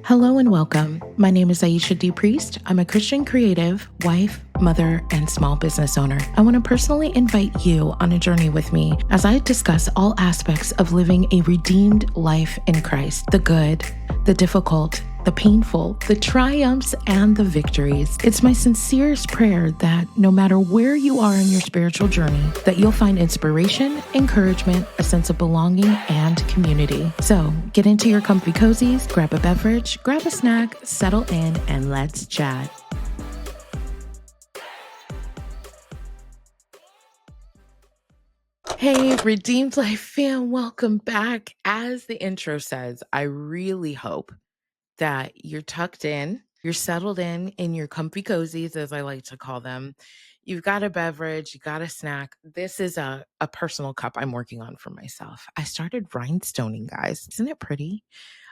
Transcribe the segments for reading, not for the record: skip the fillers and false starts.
Hello and welcome. My name is Aisha D. Priest. I'm a Christian creative, wife, mother, and small business owner. I want to personally invite you on a journey with me as I discuss all aspects of living a redeemed life in Christ, the good, the difficult, the painful, the triumphs, and the victories. It's my sincerest prayer that no matter where you are in your spiritual journey, that you'll find inspiration, encouragement, a sense of belonging, and community. So get into your comfy cozies, grab a beverage, grab a snack, settle in, and let's chat. Hey, Redeemed Life fam, welcome back. As the intro says, I really hope that you're tucked in, you're settled in your comfy cozies, as I like to call them. You've got a beverage, you got a snack. This is a personal cup I'm working on for myself. I started rhinestoning, guys. Isn't it pretty?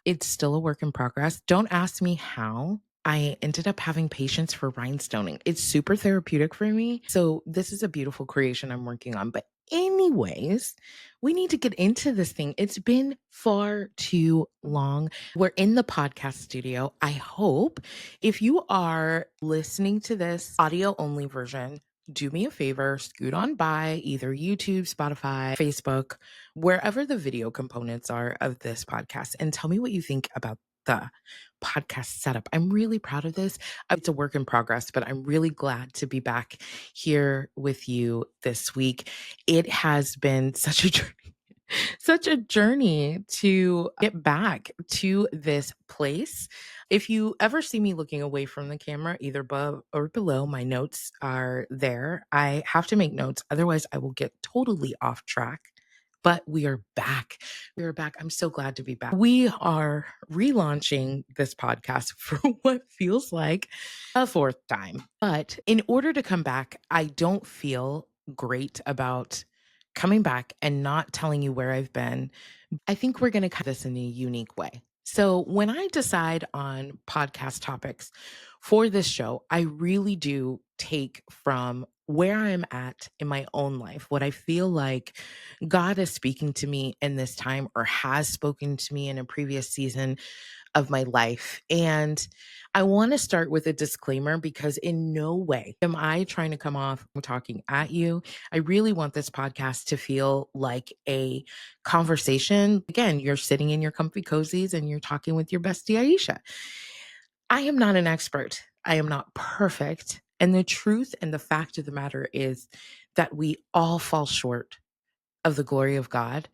It's still a work in progress. Don't ask me how. I ended up having patience for rhinestoning. It's super therapeutic for me. So, this is a beautiful creation I'm working on. But, anyways, we need to get into this thing. It's been far too long. We're in the podcast studio. I hope if you are listening to this audio only version, do me a favor, scoot on by either YouTube, Spotify, Facebook, wherever the video components are of this podcast, and tell me what you think about the podcast setup. I'm really proud of this. It's a work in progress, but I'm really glad to be back here with you this week. It has been such a journey. Such a journey to get back to this place. If you ever see me looking away from the camera, either above or below, my notes are there. I have to make notes, otherwise, I will get totally off track. But we are back. We are back. I'm so glad to be back. We are relaunching this podcast for what feels like a fourth time. But in order to come back, I don't feel great about coming back and not telling you where I've been. I think we're going to cut this in a unique way. So, when I decide on podcast topics for this show, I really do take from where I'm at in my own life, what I feel like God is speaking to me in this time or has spoken to me in a previous season of my life. And I want to start with a disclaimer because in no way am I trying to come off talking at you. I really want this podcast to feel like a conversation. Again, you're sitting in your comfy cozies and you're talking with your bestie Aisha. I am not an expert. I am not perfect. And the truth and the fact of the matter is that we all fall short of the glory of God.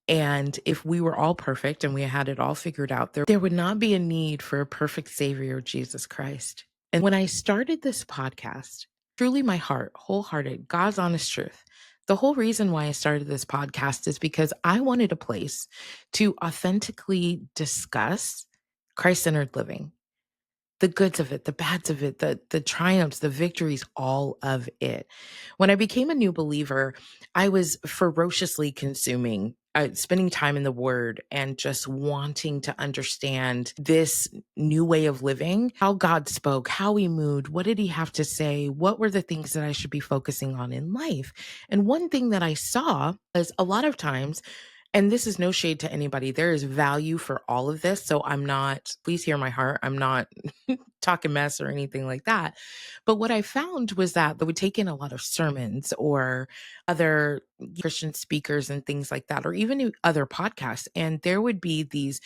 And if we were all perfect and we had it all figured out, there would not be a need for a perfect Savior, Jesus Christ. And when I started this podcast, truly my heart, wholehearted, God's honest truth, the whole reason why I started this podcast is because I wanted a place to authentically discuss Christ centered living, the goods of it, the bads of it, the triumphs, the victories, all of it. When I became a new believer, I was ferociously consuming, spending time in the Word and just wanting to understand this new way of living, how God spoke, how He moved, what did He have to say, what were the things that I should be focusing on in life. And one thing that I saw is a lot of times, and this is no shade to anybody, there is value for all of this. So I'm not, please hear my heart, I'm not talking mess or anything like that. But what I found was that they would take in a lot of sermons or other Christian speakers and things like that, or even other podcasts. And there would be these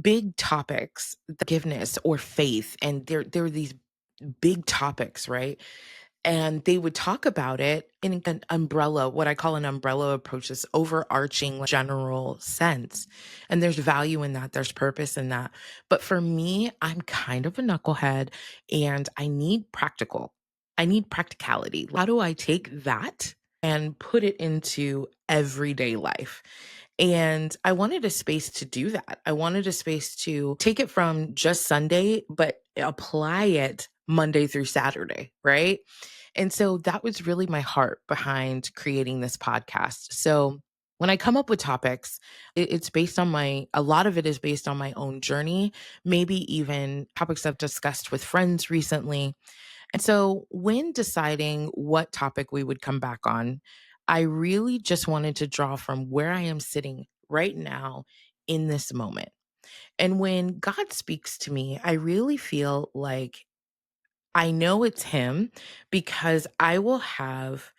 big topics, forgiveness or faith. And there were these big topics, right? And they would talk about it in an umbrella, what I call an umbrella approach, this overarching general sense. And there's value in that, there's purpose in that. But for me, I'm kind of a knucklehead and I need practicality. How do I take that and put it into everyday life? And I wanted a space to do that. I wanted a space to take it from just Sunday, but apply it Monday through Saturday, right? And so that was really my heart behind creating this podcast. So when I come up with topics, it's based on a lot of it is based on my own journey, maybe even topics I've discussed with friends recently. And so when deciding what topic we would come back on, I really just wanted to draw from where I am sitting right now in this moment. And when God speaks to me, I really feel like I know it's him because I will have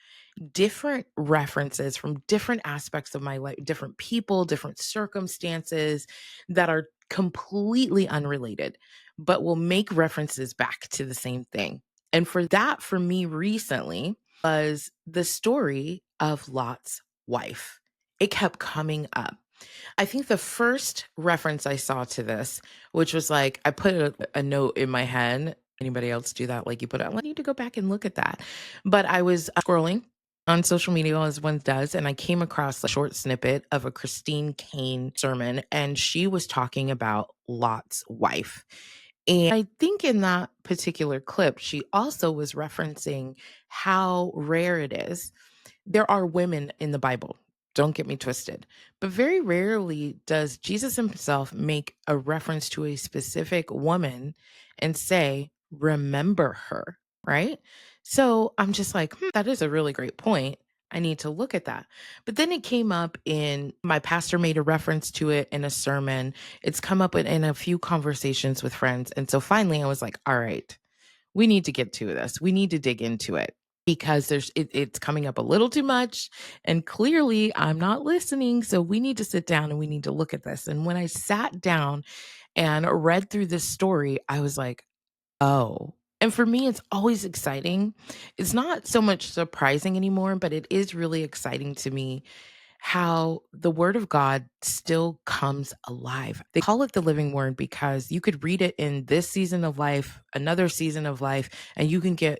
different references from different aspects of my life, different people, different circumstances that are completely unrelated, but will make references back to the same thing. And for that, for me recently, was the story of Lot's wife. It kept coming up. I think the first reference I saw to this, which was like, I put a note in my head. Anybody else do that? Like you put, I need to go back and look at that. But I was scrolling on social media as one does, and I came across a short snippet of a Christine Kane sermon, and she was talking about Lot's wife. And I think in that particular clip, she also was referencing how rare it is. There are women in the Bible, don't get me twisted, but very rarely does Jesus himself make a reference to a specific woman and say, remember her, right? So I'm just like, that is a really great point. I need to look at that. But then it came up in my pastor made a reference to it in a sermon. It's come up in a few conversations with friends. And so finally I was like, all right, we need to get to this. We need to dig into it because it's coming up a little too much and clearly I'm not listening, so we need to sit down and we need to look at this. And when I sat down and read through this story, I was like, oh. And for me it's always exciting. It's not so much surprising anymore, but it is really exciting to me how the word of God still comes alive. They call it the living word because you could read it in this season of life, another season of life, and you can get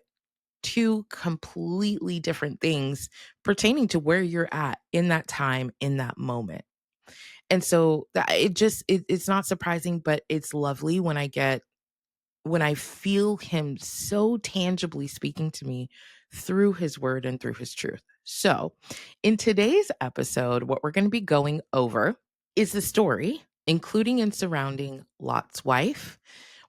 two completely different things pertaining to where you're at in that time, in that moment. And so it's not surprising, but it's lovely when I feel him so tangibly speaking to me through his word and through his truth. So, in today's episode, what we're going to be going over is the story, including and surrounding Lot's wife.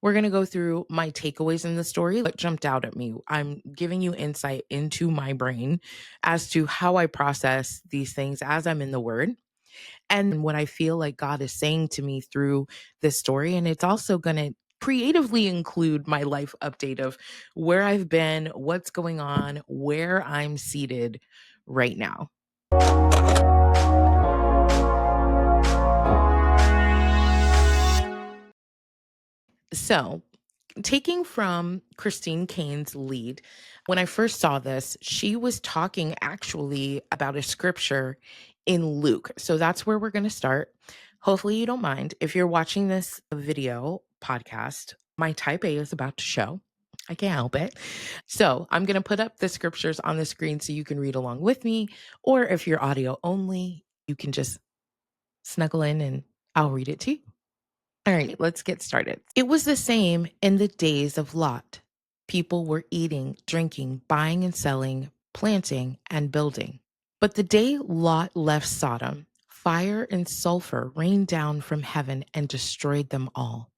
We're going to go through my takeaways in the story, what jumped out at me. I'm giving you insight into my brain as to how I process these things as I'm in the word and what I feel like God is saying to me through this story. And it's also going to creatively include my life update of where I've been, what's going on, where I'm seated right now. So, taking from Christine Kane's lead, when I first saw this, she was talking actually about a scripture in Luke. So that's where we're going to start. Hopefully, you don't mind. If you're watching this video podcast, my type A is about to show. I can't help it. So I'm going to put up the scriptures on the screen so you can read along with me. Or if you're audio only, you can just snuggle in and I'll read it to you. All right, let's get started. It was the same in the days of Lot. People were eating, drinking, buying and selling, planting and building. But the day Lot left Sodom, fire and sulfur rained down from heaven and destroyed them all.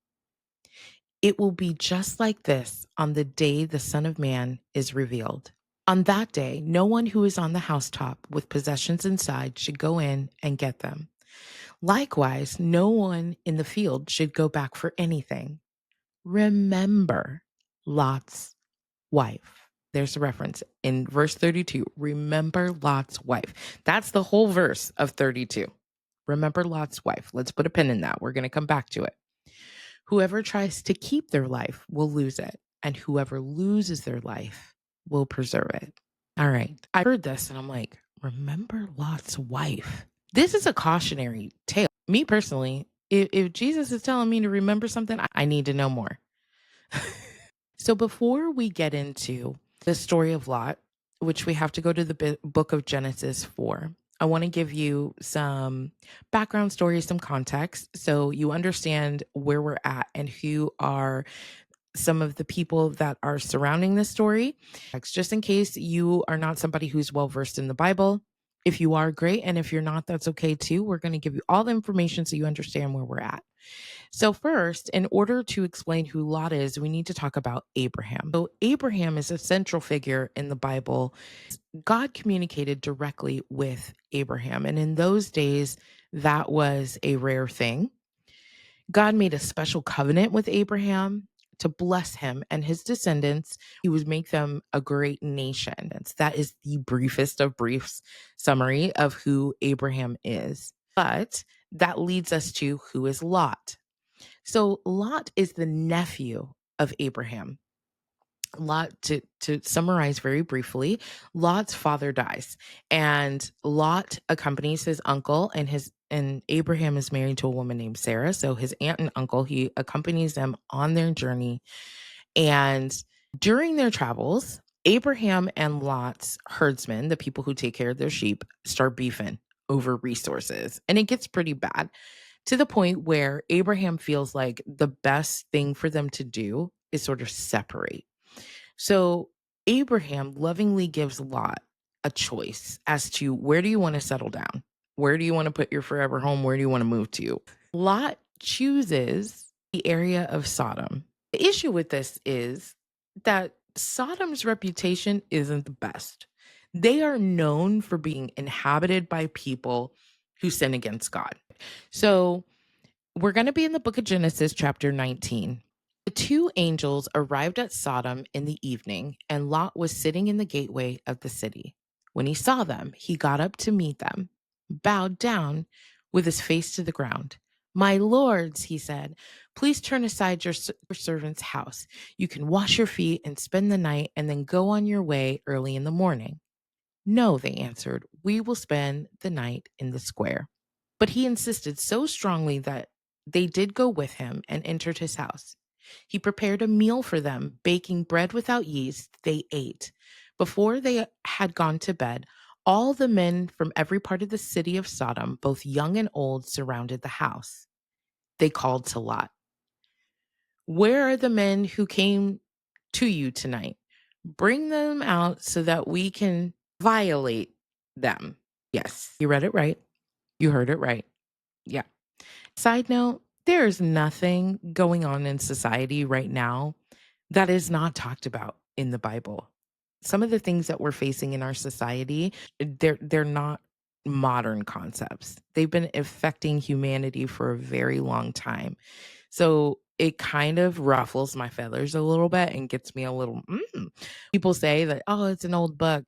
It will be just like this on the day the Son of Man is revealed. On that day, no one who is on the housetop with possessions inside should go in and get them. Likewise, no one in the field should go back for anything. Remember Lot's wife. There's a reference in verse 32. Remember Lot's wife. That's the whole verse of 32. Remember Lot's wife. Let's put a pin in that. We're going to come back to it. Whoever tries to keep their life will lose it, and whoever loses their life will preserve it. All right. I heard this and I'm like, remember Lot's wife. This is a cautionary tale. Me personally, if Jesus is telling me to remember something, I need to know more. So before we get into the story of Lot, which we have to go to the book of Genesis for, I want to give you some background story, some context, so you understand where we're at and who are some of the people that are surrounding this story. Just in case you are not somebody who's well versed in the Bible. If you are, great. And if you're not, that's okay too. We're going to give you all the information so you understand where we're at. So, first, in order to explain who Lot is, we need to talk about Abraham. So, Abraham is a central figure in the Bible. God communicated directly with Abraham. And in those days, that was a rare thing. God made a special covenant with Abraham to bless him and his descendants. He would make them a great nation. That is the briefest of briefs summary of who Abraham is. But that leads us to who is Lot. So Lot is the nephew of Abraham. Lot, to summarize very briefly, Lot's father dies, and Lot accompanies his uncle, and Abraham is married to a woman named Sarah. So his aunt and uncle, he accompanies them on their journey. And during their travels, Abraham and Lot's herdsmen, the people who take care of their sheep, start beefing over resources. And it gets pretty bad to the point where Abraham feels like the best thing for them to do is sort of separate. So Abraham lovingly gives Lot a choice as to where do you want to settle down? Where do you want to put your forever home? Where do you want to move to? Lot chooses the area of Sodom. The issue with this is that Sodom's reputation isn't the best. They are known for being inhabited by people who sin against God. So we're going to be in the book of Genesis, chapter 19. The two angels arrived at Sodom in the evening, and Lot was sitting in the gateway of the city. When he saw them, he got up to meet them, bowed down with his face to the ground. My lords, he said, please turn aside your servant's house. You can wash your feet and spend the night and then go on your way early in the morning. No, they answered, we will spend the night in the square. But he insisted so strongly that they did go with him and entered his house. He prepared a meal for them, baking bread without yeast. They ate. Before they had gone to bed, all the men from every part of the city of Sodom, both young and old, surrounded the house. They called to Lot, where are the men who came to you tonight? Bring them out so that we can violate them. Yes, you read it right. You heard it right. Yeah. Side note, there is nothing going on in society right now that is not talked about in the Bible. Some of the things that we're facing in our society, they're not modern concepts. They've been affecting humanity for a very long time. So it kind of ruffles my feathers a little bit and gets me a little People say that, oh, it's an old book.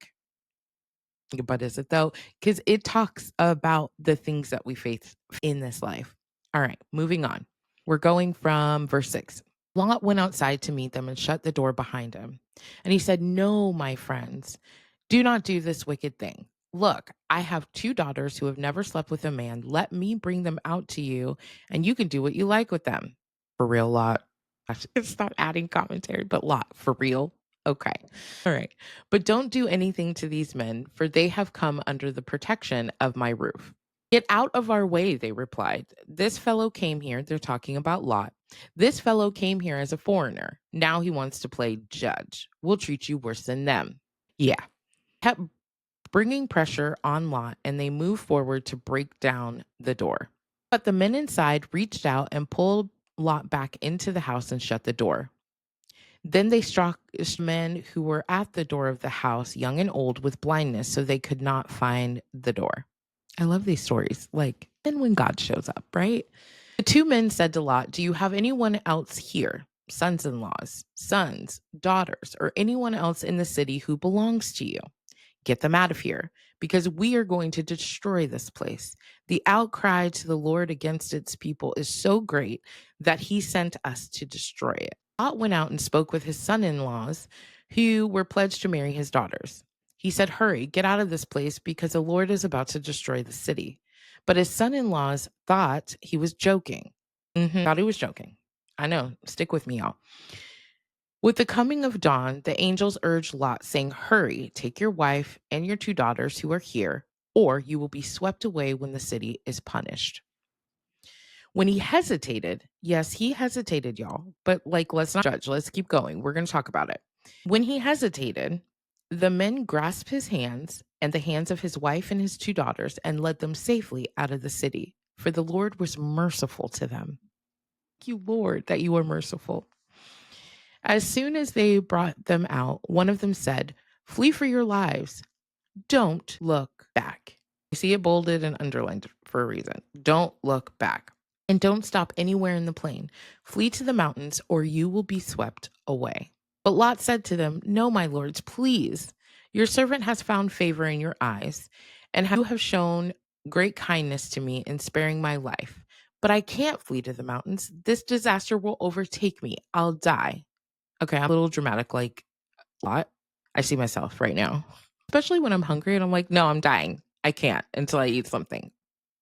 But is it though? Because it talks about the things that we face in this life. All right, moving on. We're going from verse 6. Lot went outside to meet them and shut the door behind him. And he said, no, my friends, do not do this wicked thing. Look, I have two daughters who have never slept with a man. Let me bring them out to you, and you can do what you like with them. For real, Lot. It's not adding commentary, but Lot, for real. Okay. All right. But don't do anything to these men, for they have come under the protection of my roof. Get out of our way, they replied. This fellow came here. They're talking about Lot. This fellow came here as a foreigner. Now he wants to play judge. We'll treat you worse than them. Yeah. Kept bringing pressure on Lot, and they moved forward to break down the door. But the men inside reached out and pulled Lot back into the house and shut the door. Then they struck men who were at the door of the house, young and old, with blindness, so they could not find the door. I love these stories. Like, then when God shows up, right? The two men said to Lot, do you have anyone else here? Sons in laws, sons, daughters, or anyone else in the city who belongs to you? Get them out of here, because we are going to destroy this place. The outcry to the Lord against its people is so great that he sent us to destroy it. Lot went out and spoke with his son-in-laws who were pledged to marry his daughters. He said, hurry, get out of this place because the Lord is about to destroy the city. But his son-in-laws thought he was joking. Thought he was joking. I know. Stick with me, y'all. With the coming of dawn, the angels urged Lot, saying, hurry, take your wife and your two daughters who are here, or you will be swept away when the city is punished. When he hesitated, yes, he hesitated, y'all, but let's not judge. Let's keep going. We're going to talk about it. When he hesitated, the men grasped his hands and the hands of his wife and his two daughters and led them safely out of the city, for the Lord was merciful to them. Thank you, Lord, that you are merciful. As soon as they brought them out, one of them said, flee for your lives. Don't look back. You see it bolded and underlined for a reason. Don't look back. and don't stop anywhere in the plain. Flee to the mountains, or you will be swept away. But Lot said to them, No, my lords, please. Your servant has found favor in your eyes, and you have shown great kindness to me in sparing my life. But I can't flee to the mountains. This disaster will overtake me. I'll die. Okay, I'm a little dramatic, like Lot. I see myself right now, especially when I'm hungry and I'm like, no, I'm dying. I can't until I eat something.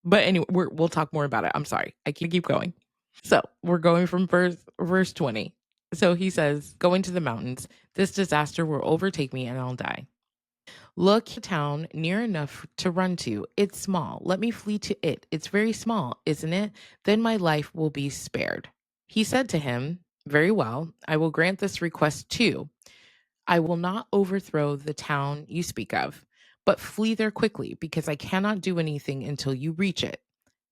But anyway, we'll talk more about it. I'm sorry. I can keep going. So we're going from verse 20. So he says, Going to the mountains, this disaster will overtake me and I'll die. Look, a town near enough to run to. It's small. Let me flee to it. It's very small, isn't it? Then my life will be spared. He said to him, Very well, I will grant this request too. I will not overthrow the town you speak of, but flee there quickly, because I cannot do anything until you reach it.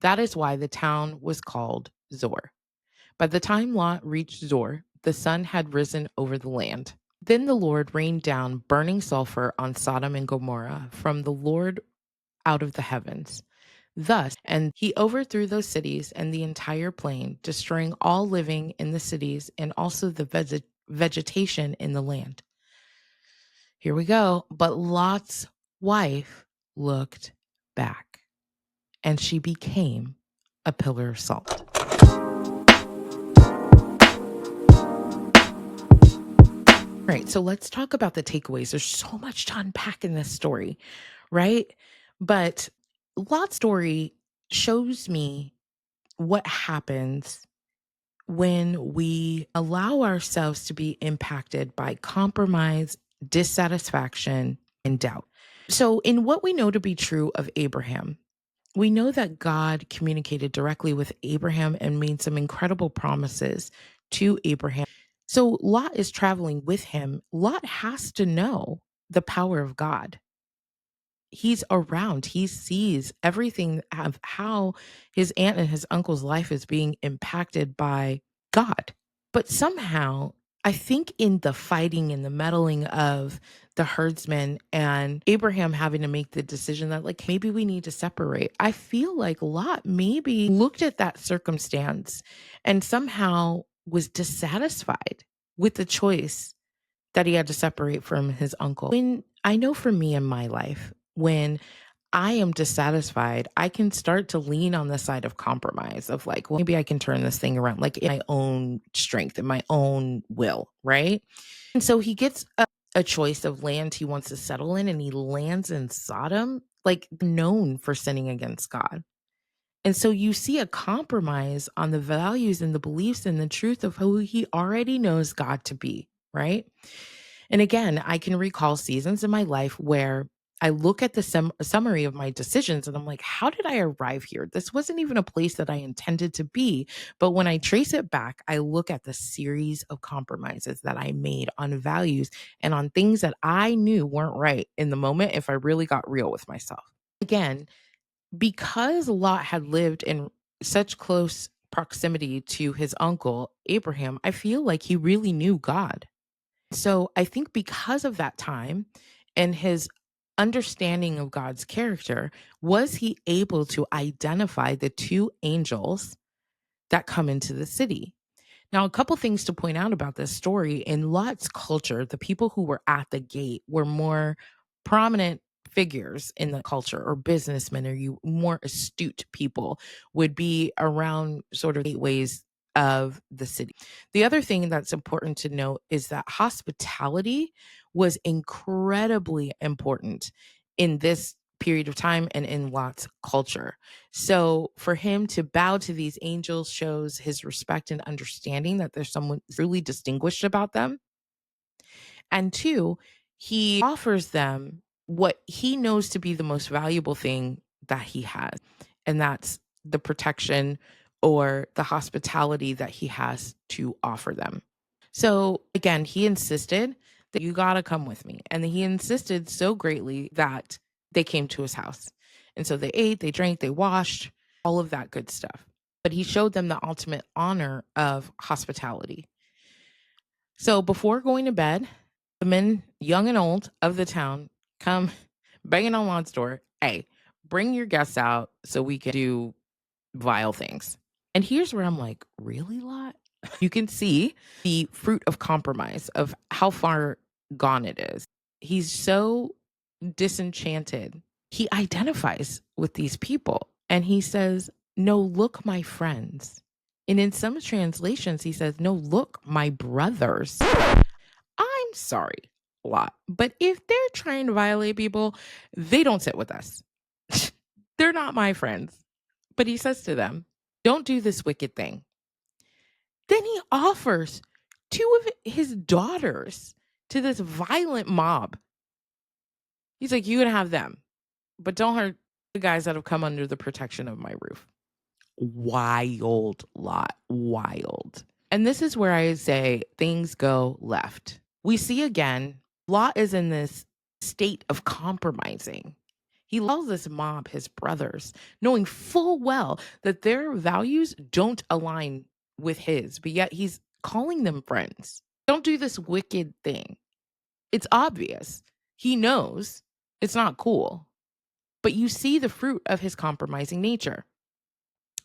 That is why the town was called Zor. By the time Lot reached Zor, the sun had risen over the land. Then the Lord rained down burning sulfur on Sodom and Gomorrah from the Lord out of the heavens. And he overthrew those cities and the entire plain, destroying all living in the cities and also the vegetation in the land. Here we go. But Lot's wife looked back, and she became a pillar of salt. All right, so let's talk about the takeaways. There's so much to unpack in this story, right? But Lot's story shows me what happens when we allow ourselves to be impacted by compromise, dissatisfaction, and doubt. So, in what we know to be true of Abraham, we know that God communicated directly with Abraham and made some incredible promises to Abraham. So, Lot is traveling with him. Lot has to know the power of God. He's around, he sees everything of how his aunt and his uncle's life is being impacted by God. But somehow, I think in the fighting and the meddling of the herdsmen and Abraham having to make the decision that, like, maybe we need to separate, I feel like Lot maybe looked at that circumstance and somehow was dissatisfied with the choice that he had to separate from his uncle. When I know for me in my life, when I am dissatisfied, I can start to lean on the side of compromise of like, well, maybe I can turn this thing around, like in my own strength, in my own will, right? And so he gets a choice of land he wants to settle in, and he lands in Sodom, like known for sinning against God. And so you see a compromise on the values and the beliefs and the truth of who he already knows God to be, right? And again, I can recall seasons in my life where I look at the summary of my decisions and I'm like, how did I arrive here? This wasn't even a place that I intended to be. But when I trace it back, I look at the series of compromises that I made on values and on things that I knew weren't right in the moment if I really got real with myself. Again, because Lot had lived in such close proximity to his uncle, Abraham, I feel like he really knew God. So I think because of that time and his understanding of God's character, was he able to identify the two angels that come into the city? Now, a couple things to point out about this story. In Lot's culture, the people who were at the gate were more prominent figures in the culture, or businessmen, or you more astute people would be around sort of gateways of the city. The other thing that's important to note is that hospitality was incredibly important in this period of time and in Lot's culture. So for him to bow to these angels shows his respect and understanding that there's someone truly distinguished about them. And two, he offers them what he knows to be the most valuable thing that he has, and that's the protection or the hospitality that he has to offer them. So again, he insisted that you got to come with me. And he insisted so greatly that they came to his house. And so they ate, they drank, they washed, all of that good stuff. But he showed them the ultimate honor of hospitality. So before going to bed, the men, young and old, of the town come banging on Lot's door. Hey, bring your guests out so we can do vile things. And here's where I'm like, really, Lot? You can see the fruit of compromise of how far gone it is. He's so disenchanted. He identifies with these people and he says, "No, look, my friends." And in some translations, he says, "No, look, my brothers." I'm sorry, Lot, but if they're trying to violate people, they don't sit with us. They're not my friends. But he says to them, "Don't do this wicked thing." Then he offers two of his daughters to this violent mob. He's like, "You can have them, but don't hurt the guys that have come under the protection of my roof." Wild, Lot, wild. And this is where I say things go left. We see again, Lot is in this state of compromising. He tells this mob, his brothers, knowing full well that their values don't align with his, but yet he's calling them friends. Don't do this wicked thing. It's obvious. He knows it's not cool, but you see the fruit of his compromising nature.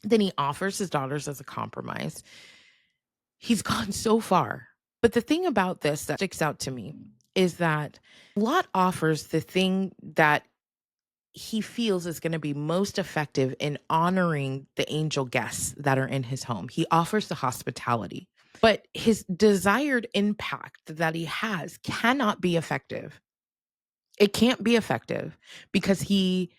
Then he offers his daughters as a compromise. He's gone so far. But the thing about this that sticks out to me is that Lot offers the thing that he feels is going to be most effective in honoring the angel guests that are in his home. He offers the hospitality, but his desired impact that he has cannot be effective. It can't be effective because he's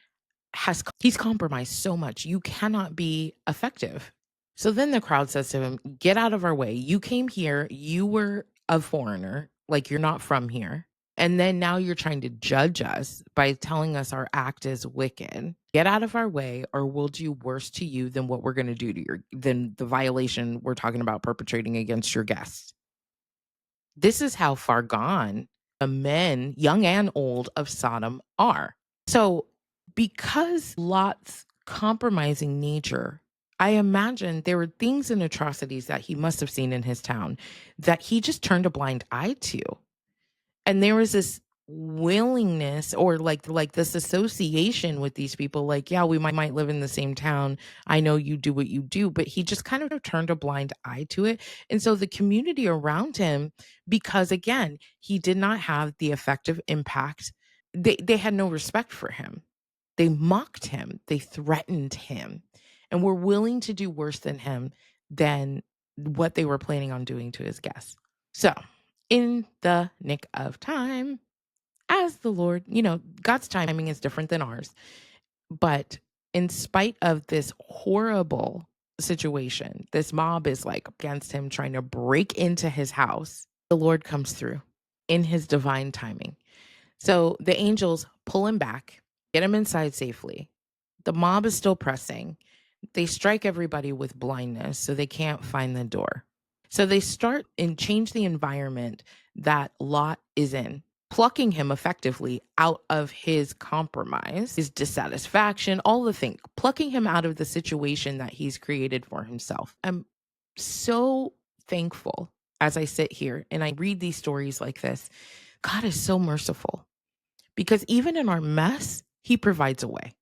compromised so much. You cannot be effective. So then the crowd says to him, "Get out of our way. You came here, you were a foreigner, like you're not from here. And then now you're trying to judge us by telling us our act is wicked. Get out of our way, or we'll do worse to you than what we're going to do to than the violation we're talking about perpetrating against your guests." This is how far gone the men, young and old, of Sodom are. So, because Lot's compromising nature, I imagine there were things and atrocities that he must have seen in his town that he just turned a blind eye to. And there was this willingness or like this association with these people, like, yeah, we might live in the same town. I know you do what you do, but he just kind of turned a blind eye to it. And so the community around him, because again, he did not have the effective impact, they had no respect for him. They mocked him, they threatened him, and were willing to do worse than him than what they were planning on doing to his guests. So, in the nick of time, as the Lord, God's timing is different than ours. But in spite of this horrible situation, this mob is like against him, trying to break into his house. The Lord comes through in his divine timing. So the angels pull him back, get him inside safely. The mob is still pressing. They strike everybody with blindness so they can't find the door. So they start and change the environment that Lot is in, plucking him effectively out of his compromise, his dissatisfaction, all the things, plucking him out of the situation that he's created for himself. I'm so thankful as I sit here and I read these stories like this. God is so merciful because even in our mess, he provides a way.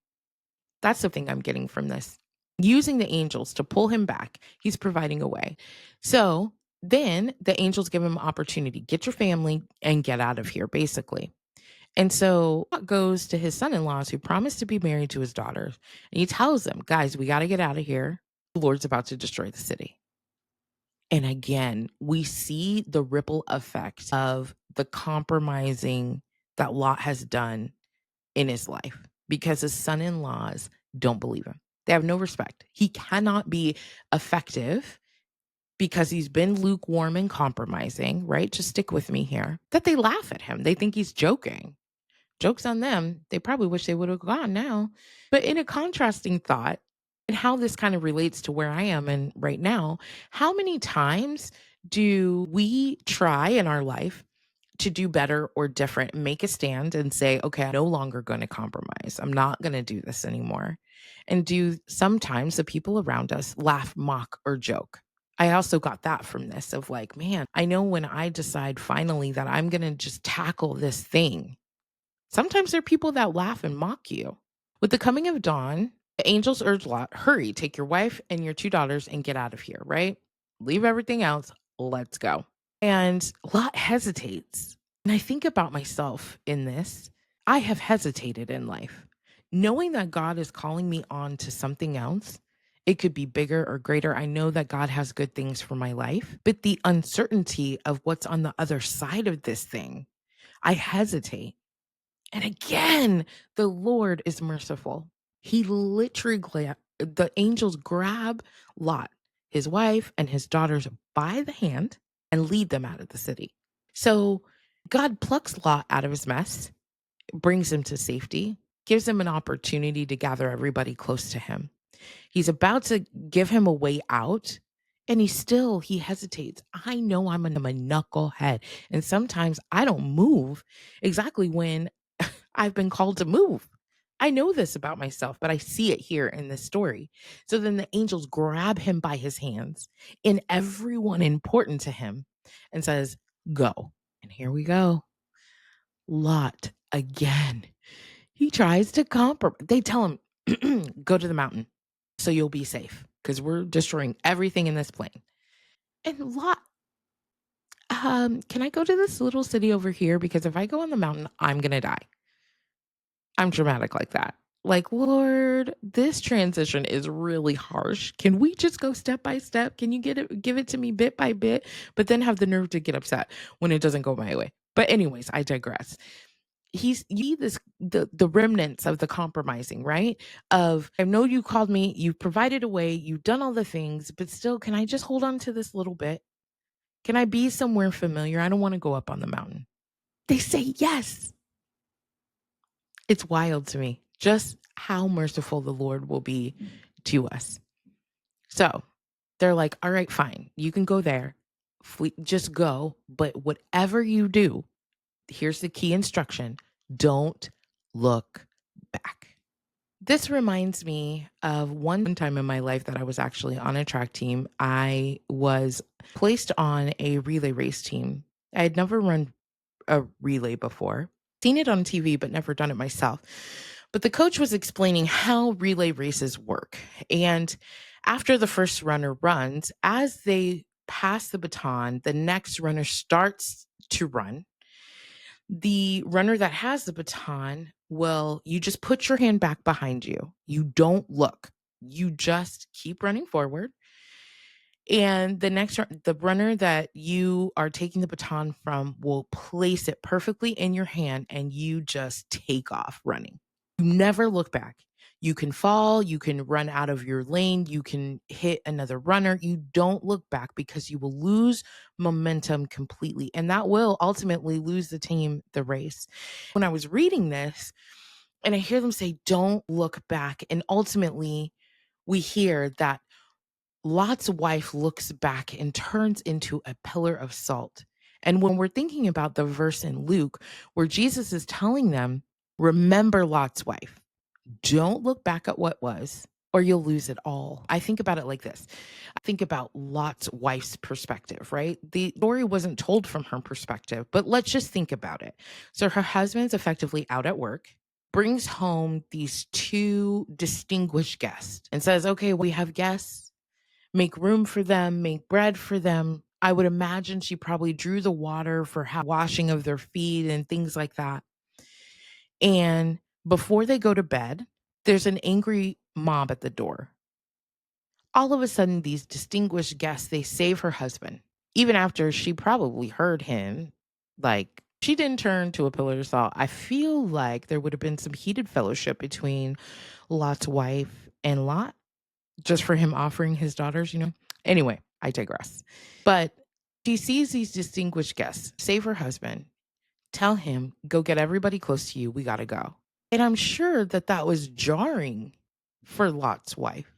That's the thing I'm getting from this. Using the angels to pull him back, he's providing a way. So then the angels give him opportunity, get your family and get out of here, basically. And so Lot goes to his son-in-laws who promised to be married to his daughters. And he tells them, "Guys, we got to get out of here. The Lord's about to destroy the city." And again, we see the ripple effect of the compromising that Lot has done in his life because his son-in-laws don't believe him. They have no respect. He cannot be effective because he's been lukewarm and compromising, right? Just stick with me here. That they laugh at him. They think he's joking. Joke's on them. They probably wish they would have gone now. But in a contrasting thought, and how this kind of relates to where I am and right now, how many times do we try in our life to do better or different, make a stand and say, "Okay, I'm no longer going to compromise. I'm not going to do this anymore." And do sometimes the people around us laugh, mock, or joke? I also got that from this of like, man, I know when I decide finally that I'm going to just tackle this thing, sometimes there are people that laugh and mock you. With the coming of dawn The angels urge Lot, hurry, take your wife and your two daughters and get out of here, right? Leave everything else. Let's go. And Lot hesitates. And I think about myself in this. I have hesitated in life. Knowing that God is calling me on to something else, it could be bigger or greater. I know that God has good things for my life, but the uncertainty of what's on the other side of this thing, I hesitate. And again, the Lord is merciful. He literally, the angels grab Lot, his wife, and his daughters by the hand and lead them out of the city. So God plucks Lot out of his mess, brings him to safety, gives him an opportunity to gather everybody close to him. He's about to give him a way out. And he hesitates. I know I'm a knucklehead. And sometimes I don't move exactly when I've been called to move. I know this about myself, but I see it here in this story. So then the angels grab him by his hands and everyone important to him and says, go. And here we go. Lot again. He tries to compromise. They tell him, go to the mountain so you'll be safe because we're destroying everything in this plane. And Lot, can I go to this little city over here? Because if I go on the mountain, I'm going to die. I'm dramatic like that. Like, Lord, this transition is really harsh. Can we just go step by step? Can you give it to me bit by bit, but then have the nerve to get upset when it doesn't go my way? But anyways, I digress. You see the remnants of the compromising, right? Of, I know you called me, you provided a way, you've done all the things, but still, can I just hold on to this little bit? Can I be somewhere familiar? I don't want to go up on the mountain. They say yes. It's wild to me just how merciful the Lord will be to us. So they're like, all right, fine. You can go there. Just go. But whatever you do, here's the key instruction. Don't look back. This reminds me of one time in my life that I was actually on a track team. I was placed on a relay race team. I had never run a relay before, seen it on TV, but never done it myself. But the coach was explaining how relay races work. And after the first runner runs, as they pass the baton, the next runner starts to run. The runner that has the baton you just put your hand back behind you. You don't look. You just keep running forward. And the runner that you are taking the baton from will place it perfectly in your hand and you just take off running. You never look back. You can fall, you can run out of your lane, you can hit another runner. You don't look back because you will lose momentum completely. And that will ultimately lose the team the race. When I was reading this and I hear them say, don't look back. And ultimately, we hear that Lot's wife looks back and turns into a pillar of salt. And when we're thinking about the verse in Luke where Jesus is telling them, remember Lot's wife, don't look back at what was, or you'll lose it all. I think about it like this. I think about Lot's wife's perspective, right? The story wasn't told from her perspective, but let's just think about it. So her husband's effectively out at work, brings home these two distinguished guests and says, okay, we have guests. Make room for them, make bread for them. I would imagine she probably drew the water for washing of their feet and things like that. And before they go to bed, there's an angry mob at the door. All of a sudden, these distinguished guests, they save her husband. Even after she probably heard him, like, she didn't turn to a pillar of salt. I feel like there would have been some heated fellowship between Lot's wife and Lot, just for him offering his daughters. Anyway, I digress. But she sees these distinguished guests, save her husband, tell him, go get everybody close to you. We got to go. And I'm sure that was jarring for Lot's wife.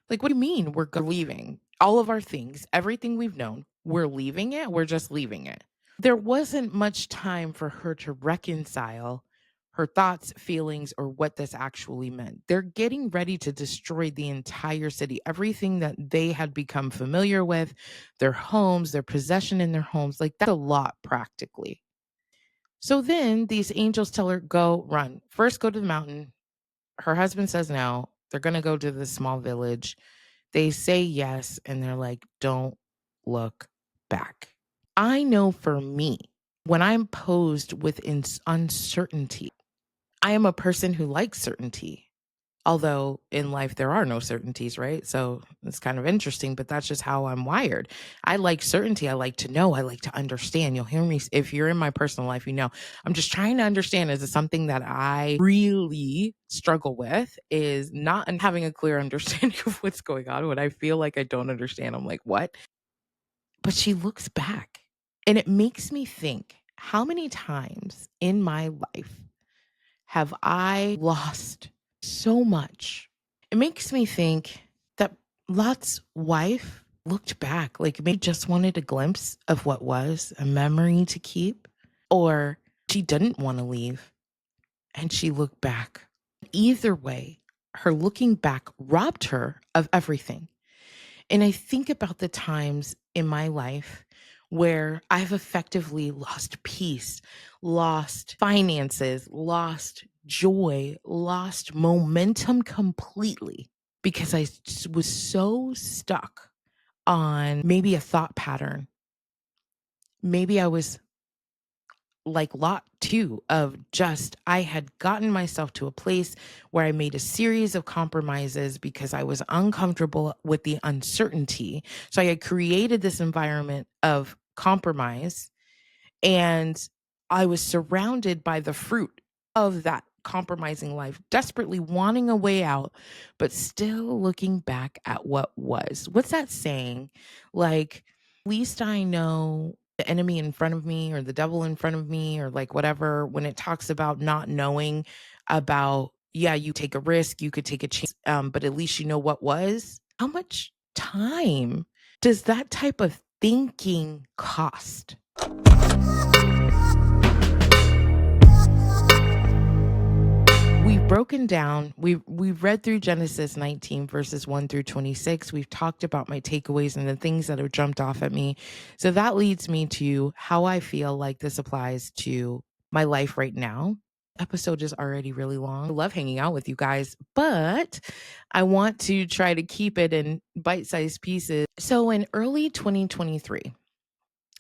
Like, what do you mean we're leaving? All of our things, everything we've known, we're leaving it. We're just leaving it. There wasn't much time for her to reconcile her thoughts, feelings, or what this actually meant. They're getting ready to destroy the entire city, everything that they had become familiar with, their homes, their possession in their homes. Like, that's a lot practically. So then these angels tell her, go run. First, go to the mountain. Her husband says no. They're going to go to this small village. They say yes, and they're like, don't look back. I know for me, when I'm posed with uncertainty, I am a person who likes certainty. Although in life there are no certainties, right? So it's kind of interesting, but that's just how I'm wired. I like certainty. I like to know. I like to understand. You'll hear me. If you're in my personal life, you know, I'm just trying to understand. Is it something that I really struggle with? Is not having a clear understanding of what's going on. When I feel like I don't understand, I'm like, what? But she looks back and it makes me think, how many times in my life have I lost so much? It makes me think that Lot's wife looked back, like maybe just wanted a glimpse of what was, a memory to keep, or she didn't want to leave and she looked back. Either way, her looking back robbed her of everything. And I think about the times in my life where I've effectively lost peace, lost finances, lost joy, lost momentum completely because was so stuck on maybe a thought pattern. Maybe I was like Lot too, of just I had gotten myself to a place where I made a series of compromises because I was uncomfortable with the uncertainty. So I had created this environment of compromise, and I was surrounded by the fruit of that compromising life, desperately wanting a way out, but still looking back at what was. What's that saying? Like, at least I know the enemy in front of me or the devil in front of me or like whatever, when it talks about not knowing about, yeah, you take a risk, you could take a chance, but at least you know what was. How much time does that type of thinking cost? We've broken down, we've read through Genesis 19 verses 1 through 26. We've talked about my takeaways and the things that have jumped off at me. So that leads me to how I feel like this applies to my life right now. Episode is already really long. I love hanging out with you guys, but I want to try to keep it in bite-sized pieces. So in early 2023,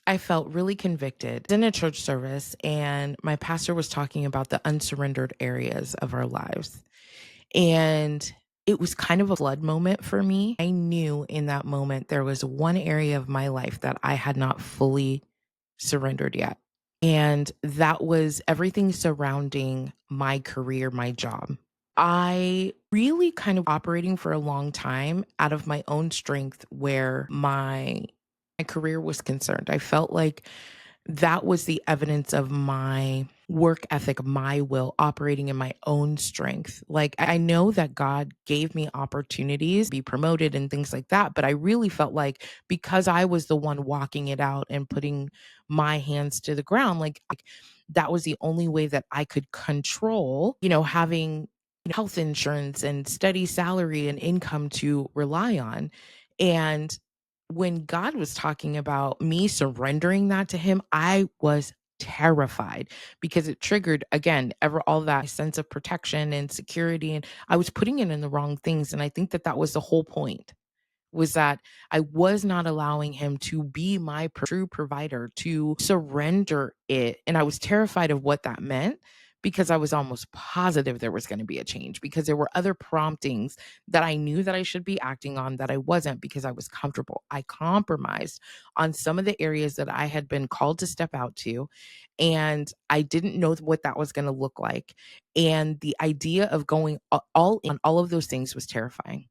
I felt really convicted in a church service, and my pastor was talking about the unsurrendered areas of our lives. And it was kind of a flood moment for me. I knew in that moment there was one area of my life that I had not fully surrendered yet. And that was everything surrounding my career, my job. I really kind of operating for a long time out of my own strength where my career was concerned. I felt like that was the evidence of my work ethic, my will operating in my own strength. Like I know that God gave me opportunities, be promoted and things like that, but I really felt like because I was the one walking it out and putting my hands to the ground, like that was the only way that I could control, having health insurance and steady salary and income to rely on. And when God was talking about me surrendering that to him, I was terrified because it triggered again ever all that sense of protection and security, and I was putting it in the wrong things. And I think that that was the whole point, was that I was not allowing him to be my true provider, to surrender it. And I was terrified of what that meant because I was almost positive there was going to be a change, because there were other promptings that I knew that I should be acting on that I wasn't, because I was comfortable. I compromised on some of the areas that I had been called to step out to, and I didn't know what that was going to look like. And the idea of going all in on all of those things was terrifying.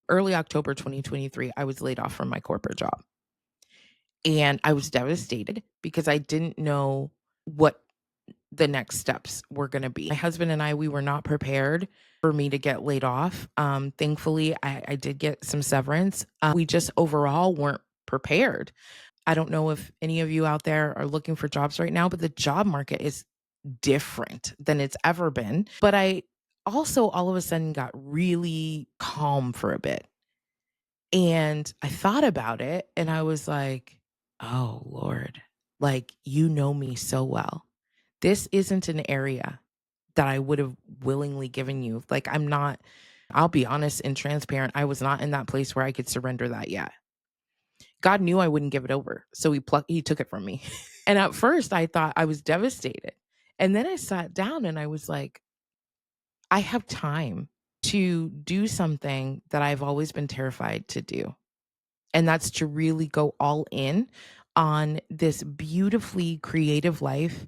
Early October 2023, I was laid off from my corporate job. And I was devastated because I didn't know what the next steps were going to be. My husband and I, we were not prepared for me to get laid off. Thankfully, I did get some severance. We just overall weren't prepared. I don't know if any of you out there are looking for jobs right now, but the job market is different than it's ever been. But I also all of a sudden got really calm for a bit. And I thought about it and I was like, oh, Lord, like, you know me so well. This isn't an area that I would have willingly given you. Like, I'm not I'll be honest and transparent, I was not in that place where I could surrender that yet. God knew I wouldn't give it over, so he took it from me. And at first, I thought I was devastated. And then I sat down and I was like, I have time to do something that I've always been terrified to do. And that's to really go all in on this beautifully creative life.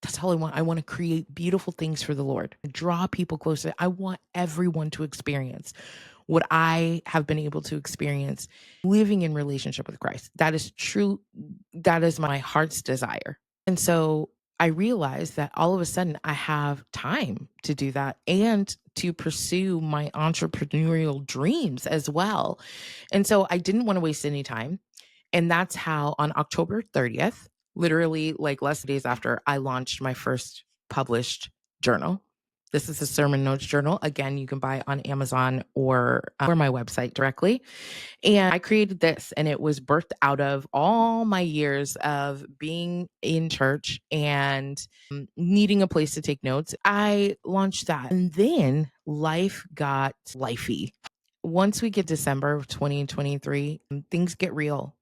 That's all I want. I want to create beautiful things for the Lord, draw people closer. I want everyone to experience what I have been able to experience living in relationship with Christ. That is true. That is my heart's desire. And so I realized that all of a sudden I have time to do that and to pursue my entrepreneurial dreams as well. And so I didn't want to waste any time. And that's how on October 30th, literally like less days after, I launched my first published journal. This is a sermon notes journal. Again, you can buy it on Amazon or my website directly. And I created this, and it was birthed out of all my years of being in church and needing a place to take notes. I launched that. And then life got lifey. Once we get December of 2023, things get real.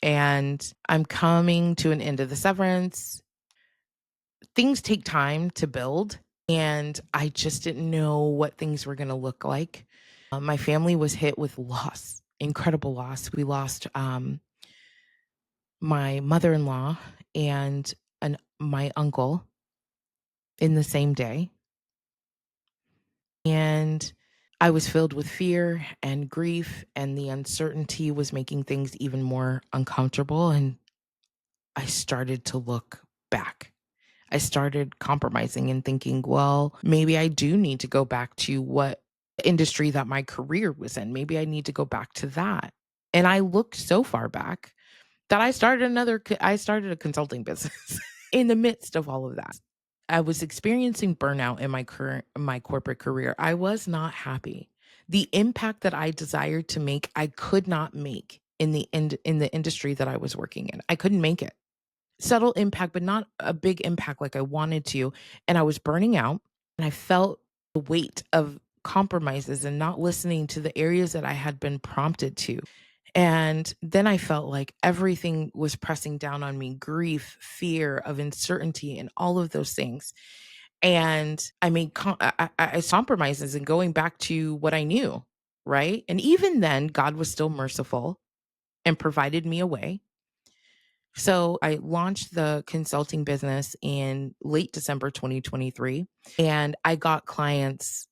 And I'm coming to an end of the severance. Things take time to build, and I just didn't know what things were going to look like. My family was hit with loss, incredible loss. We lost my mother-in-law and my uncle in the same day. And I was filled with fear and grief, and the uncertainty was making things even more uncomfortable. And I started to look back. I started compromising and thinking, well, maybe I do need to go back to what industry that my career was in. Maybe I need to go back to that. And I looked so far back that I started a consulting business in the midst of all of that. I was experiencing burnout in my corporate career. I was not happy. The impact that I desired to make, I could not make in the industry that I was working in. I couldn't make it. Subtle impact, but not a big impact like I wanted to. And I was burning out, and I felt the weight of compromises and not listening to the areas that I had been prompted to. And then I felt like everything was pressing down on me, grief, fear of uncertainty, and all of those things. And I made compromises and going back to what I knew, right? And even then, God was still merciful and provided me a way. So I launched the consulting business in late December 2023, and I got clients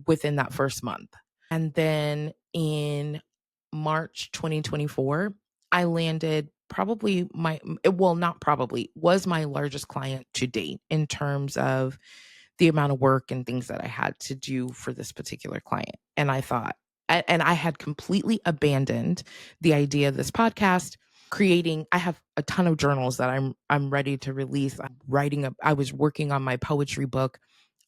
within that first month. And then in March 2024, I landed not probably, was my largest client to date in terms of the amount of work and things that I had to do for this particular client. And I had completely abandoned the idea of this podcast creating. I have a ton of journals that I'm ready to release. I was working on my poetry book.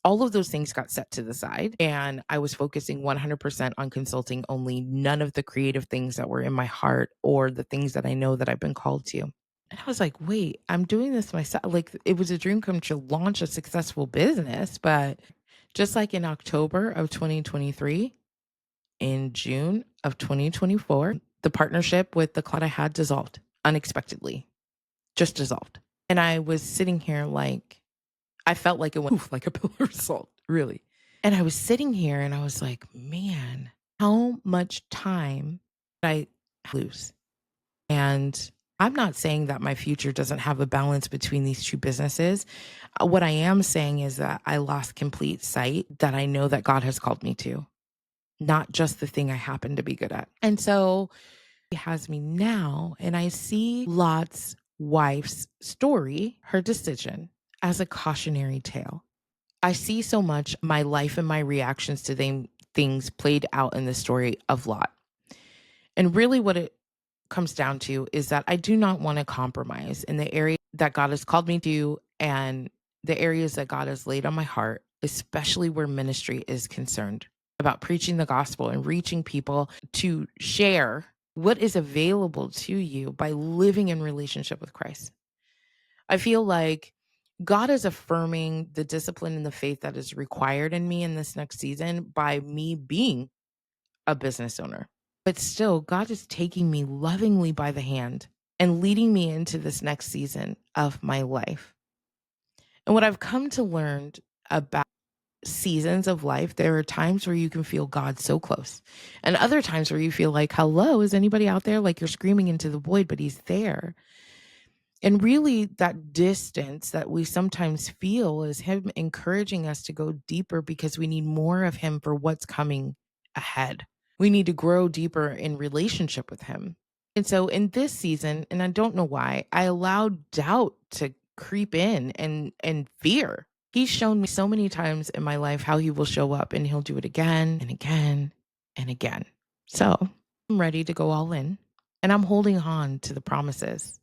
All of those things got set to the side, and I was focusing 100% on consulting only, none of the creative things that were in my heart or the things that I know that I've been called to. And I was like, wait, I'm doing this myself. Like, it was a dream come to launch a successful business. But just like in October of 2023, in June of 2024, the partnership with the client I had dissolved unexpectedly, just dissolved. And I was sitting here like, I felt like it went poof, like a pillar of salt, really. And I was sitting here and I was like, man, how much time did I lose? And I'm not saying that my future doesn't have a balance between these two businesses. What I am saying is that I lost complete sight that I know that God has called me to, not just the thing I happen to be good at. And so He has me now, and I see Lot's wife's story, her decision, as a cautionary tale. I see so much my life and my reactions to things played out in the story of Lot. And really, what it comes down to is that I do not want to compromise in the area that God has called me to and the areas that God has laid on my heart, especially where ministry is concerned, about preaching the gospel and reaching people to share what is available to you by living in relationship with Christ. I feel like God is affirming the discipline and the faith that is required in me in this next season by me being a business owner. But still, God is taking me lovingly by the hand and leading me into this next season of my life. And what I've come to learn about seasons of life, there are times where you can feel God so close, and other times where you feel like, hello, is anybody out there? Like you're screaming into the void, but he's there. And really, that distance that we sometimes feel is him encouraging us to go deeper because we need more of him for what's coming ahead. We need to grow deeper in relationship with him. And so in this season, and I don't know why, I allowed doubt to creep in and fear. He's shown me so many times in my life how he will show up, and he'll do it again and again and again. So I'm ready to go all in, and I'm holding on to the promises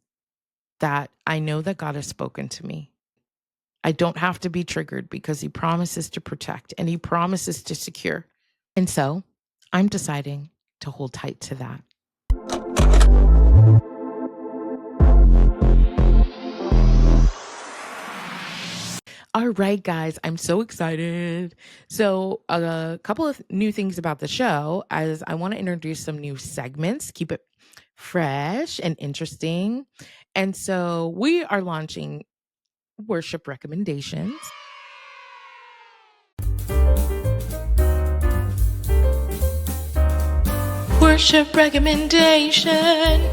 that I know that God has spoken to me. I don't have to be triggered because he promises to protect and he promises to secure. And so I'm deciding to hold tight to that. All right, guys, I'm so excited. So a couple of new things about the show, as I want to introduce some new segments, keep it fresh and interesting. And so we are launching worship recommendations. Worship recommendation.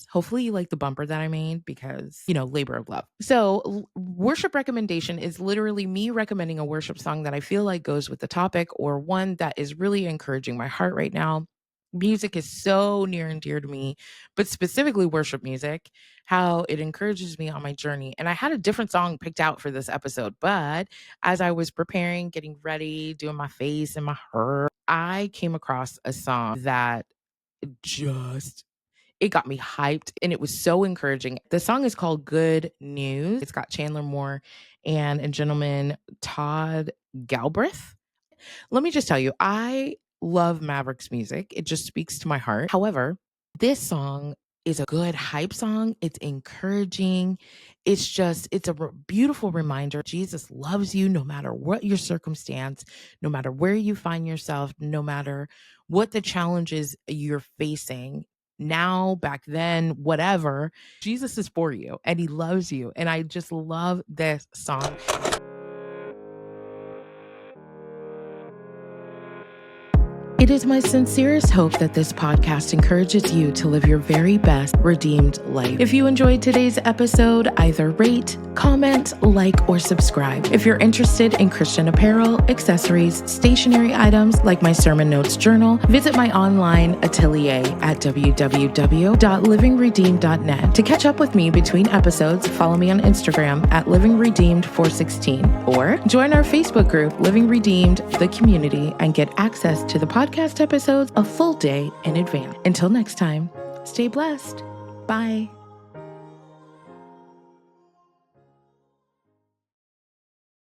Hopefully you like the bumper that I made because, labor of love. So worship recommendation is literally me recommending a worship song that I feel like goes with the topic, or one that is really encouraging my heart right now. Music is so near and dear to me, but specifically worship music, how it encourages me on my journey. And I had a different song picked out for this episode, but as I was preparing, getting ready, doing my face and my hair, I came across a song that it got me hyped and it was so encouraging. The song is called Good News. It's got Chandler Moore and a gentleman, Todd Galbraith. Let me just tell you, I love Maverick's music. It just speaks to my heart. However, this song is a good hype song. It's encouraging. It's a beautiful reminder. Jesus loves you no matter what your circumstance, no matter where you find yourself, no matter what the challenges you're facing. Now, back then, whatever, Jesus is for you and he loves you. And I just love this song. It is my sincerest hope that this podcast encourages you to live your very best redeemed life. If you enjoyed today's episode, either rate, comment, like, or subscribe. If you're interested in Christian apparel, accessories, stationery items like my sermon notes journal, visit my online atelier at www.livingredeemed.net. To catch up with me between episodes, follow me on Instagram at livingredeemed416, or join our Facebook group, Living Redeemed, the community, and get access to the podcast episodes a full day in advance. Until next time, stay blessed. Bye.